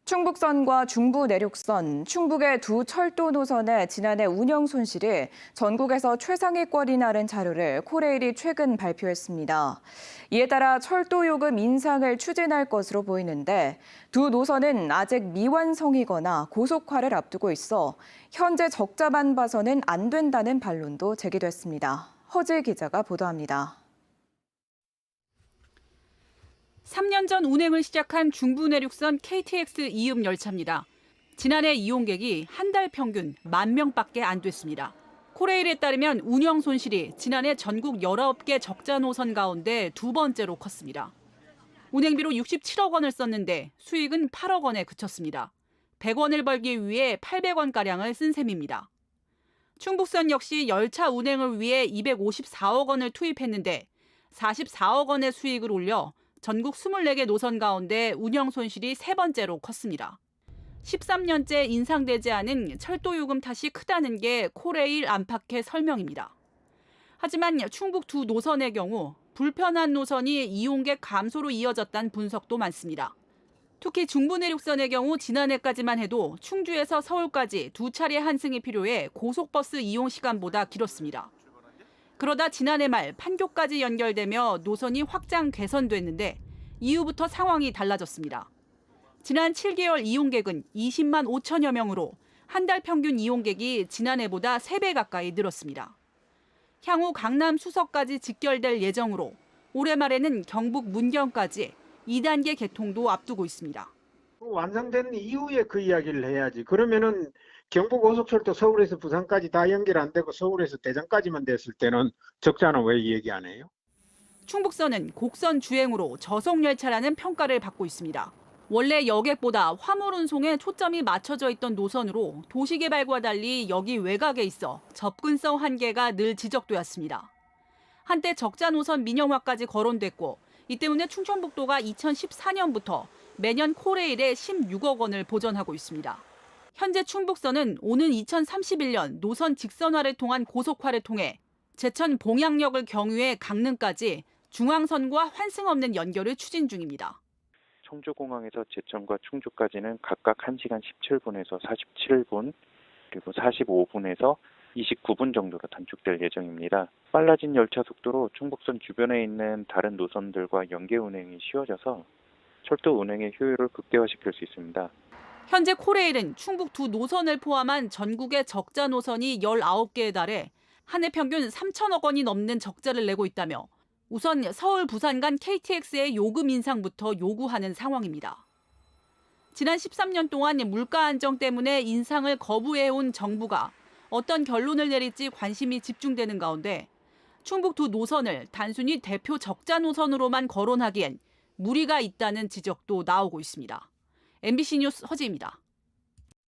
충북선과 중부 내륙선, 충북의 두 철도 노선의 지난해 운영 손실이 전국에서 최상위권이 나른 자료를 코레일이 최근 발표했습니다. 이에 따라 철도 요금 인상을 추진할 것으로 보이는데 두 노선은 아직 미완성이거나 고속화를 앞두고 있어 현재 적자만 봐서는 안 된다는 반론도 제기됐습니다. 허지 기자가 보도합니다. 3년 전 운행을 시작한 중부 내륙선 KTX 이음 열차입니다. 지난해 이용객이 한 달 평균 10,000명밖에 안 됐습니다. 코레일에 따르면 운영 손실이 지난해 전국 19개 적자 노선 가운데 두 번째로 컸습니다. 운행비로 67억 원을 썼는데 수익은 8억 원에 그쳤습니다. 100원을 벌기 위해 800원가량을 쓴 셈입니다. 충북선 역시 열차 운행을 위해 254억 원을 투입했는데 44억 원의 수익을 올려 전국 24개 노선 가운데 운영 손실이 세 번째로 컸습니다. 13년째 인상되지 않은 철도 요금 탓이 크다는 게 코레일 안팎의 설명입니다. 하지만 충북 두 노선의 경우 불편한 노선이 이용객 감소로 이어졌다는 분석도 많습니다. 특히 중부 내륙선의 경우 지난해까지만 해도 충주에서 서울까지 두 차례 환승이 필요해 고속버스 이용 시간보다 길었습니다. 그러다 지난해 말 판교까지 연결되며 노선이 확장 개선됐는데 이후부터 상황이 달라졌습니다. 지난 7개월 이용객은 20만 5천여 명으로 한 달 평균 이용객이 지난해보다 3배 가까이 늘었습니다. 향후 강남 수서까지 직결될 예정으로 올해 말에는 경북 문경까지 2단계 개통도 앞두고 있습니다. 완성된 이후에 그 이야기를 해야지. 그러면은 경부고속철도 서울에서 부산까지 다 연결 안 되고 서울에서 대전까지만 됐을 때는 적자는 왜 얘기 안 해요? 충북선은 곡선 주행으로 저속열차라는 평가를 받고 있습니다. 원래 여객보다 화물 운송에 초점이 맞춰져 있던 노선으로 도시개발과 달리 여기 외곽에 있어 접근성 한계가 늘 지적되었습니다. 한때 적자 노선 민영화까지 거론됐고 이 때문에 충청북도가 2014년부터 매년 코레일에 16억 원을 보전하고 있습니다. 현재 충북선은 오는 2031년 노선 직선화를 통한 고속화를 통해 제천 봉양역을 경유해 강릉까지 중앙선과 환승 없는 연결을 추진 중입니다. 청주공항에서 제천과 충주까지는 각각 1시간 17분에서 47분, 그리고 45분에서 29분 정도로 단축될 예정입니다. 빨라진 열차 속도로 충북선 주변에 있는 다른 노선들과 연계 운행이 쉬워져서 철도 운행의 효율을 극대화시킬 수 있습니다. 현재 코레일은 충북 두 노선을 포함한 전국의 적자 노선이 19개에 달해 한 해 평균 3천억 원이 넘는 적자를 내고 있다며 우선 서울 부산 간 KTX의 요금 인상부터 요구하는 상황입니다. 지난 13년 동안 물가 안정 때문에 인상을 거부해온 정부가 어떤 결론을 내릴지 관심이 집중되는 가운데 충북 두 노선을 단순히 대표 적자 노선으로만 거론하기엔 무리가 있다는 지적도 나오고 있습니다. MBC 뉴스 허지입니다.